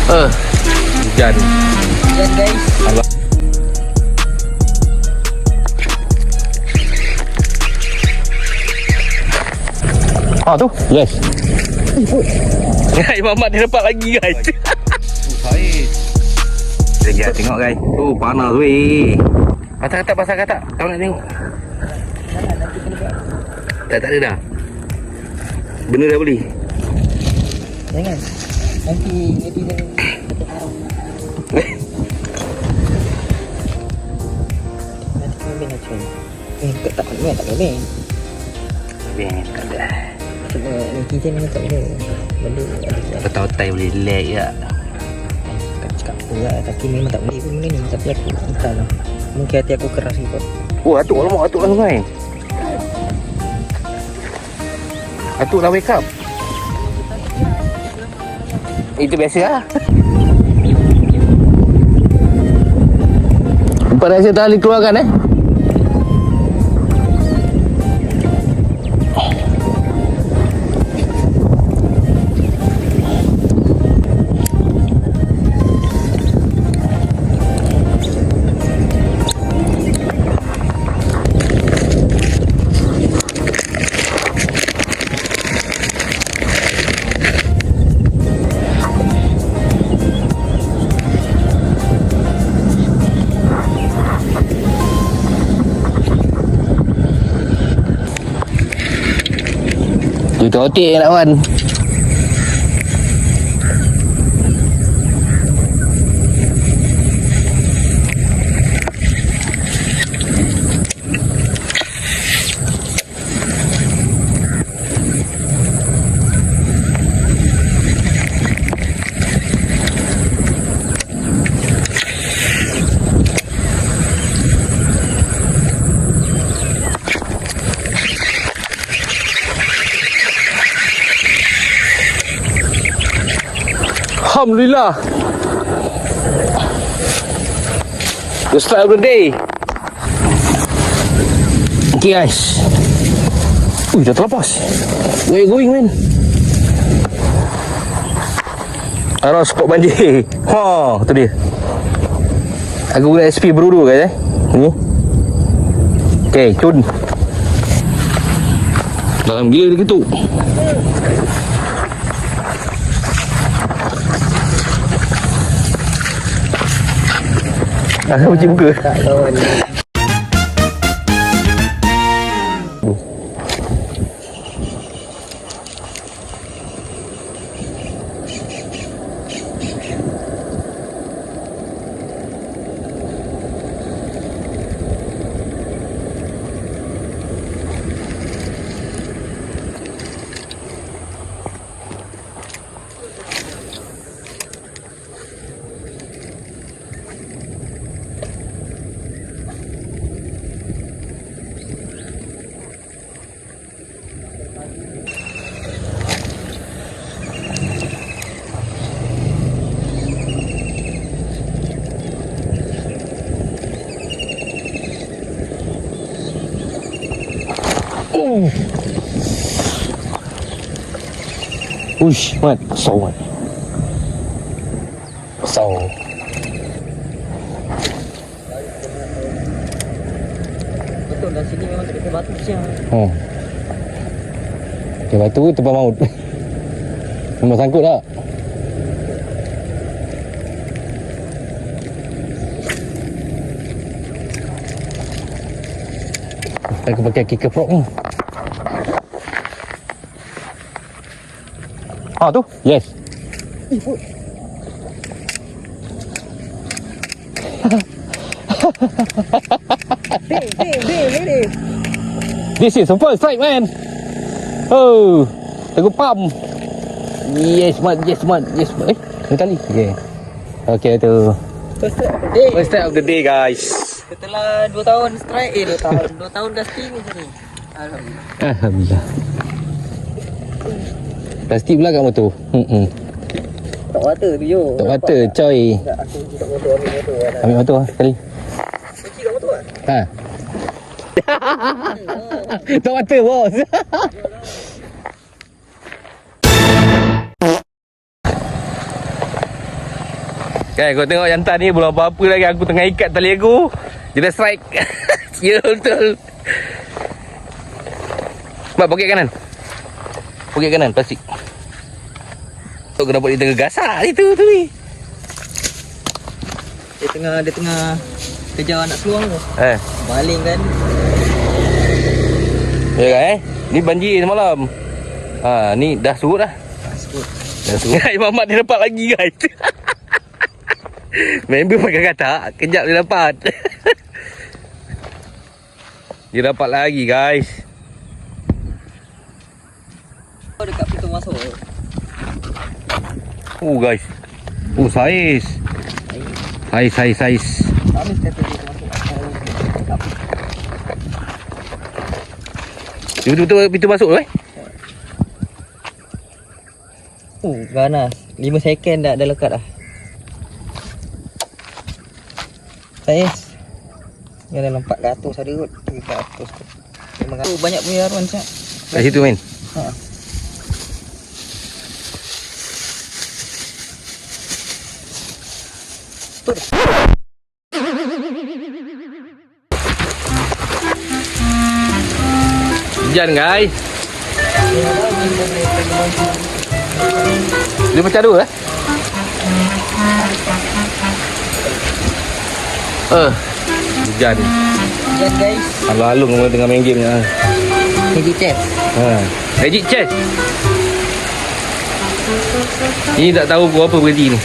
Hujan. Hujan guys. Allah. Tu. Yes. Guys, Mamat dia dapat lagi guys. Baik. Sekejap tengok guys. Panas weh. Kata-kata pasal kata. Kau nak tengok? Tak ada dah. Benda dah beli. Jangan. Nanti dia nanti kami nak cuy. Tak boleh. Ben, tak ada. Cuma nanti dia nak tak boleh. Benda ada. Kau tahu tai boleh lag ya. Tak cakap apa lah. Tapi memang tak boleh pun benda ni. Tapi aku entahlah. Mungkin hati aku keras ni kot. Oh, atuk alamak, atuk lah sungai. Atuk dah wake up. Itu biasa lah. Empat rasa tali keluarkan Itu otik nak kawan. Alhamdulillah. The start of the day. Okay guys. Dah terlepas. Where you going man? Arah spot banjir. Tu dia. Aku guna SP Bro guys Ni. Okay, cun. Dalam gila dia gitu. Aku cuci muka. Tak kawan. Uish, Mat. Besar, Mat. Besar. Betul lah sini memang tak ada batu siang. Okay, batu tempat maut. Memang sangkut tak? Aku pakai kicker frog ni. Tu? Yes. This is the first strike, man. Oh, aku pump. Yes, Mat. Yes, Mat. Yes, Mat. Ni kali. Okay. Okay, tu. First strike of the day, guys. Setelah 2 tahun strike, 2 tahun. 2 tahun casting macam ni. Alhamdulillah. Alhamdulillah. Plastik pula kat motor. Tak water tu je. Tak water, coy. Aku tak motor, Ambil motor lah sekali. Kunci kat motor kan? Ha. Tak water, bos. Kan kau tengok jantan ni belum apa-apa lagi. Aku tengah ikat tali aku, dia dah strike. Ya betul. Mak poket kanan. Poket kanan plastik. Tu kena buat di tengah gasak itu tu ni. Dia tengah kejar anak seluang tu. Baling kan. Ya kan ni banjir semalam. Ni dah surut dah. Dah surut. Hai Mamat dia dapat lagi guys. Member pakai katak, kejap dia dapat. Dia dapat lagi guys. Dekat pintu masuk. Guys. Saiz. Saiz. Habis kata dia masuk. Dia betul-betul pintu masuk tu Ganas. 5 second dah lekat dah. Saiz. Yang dalam 400 ada kot. 300 kot. Memang banyak punya aruan cak. kat situ main. Hujan guys. Dia pecah dua hujan. Hujan guys. Alung-alung orang tengah main game ni. Magic chest. Magic chest. Ini tak tahu berapa berhenti ni.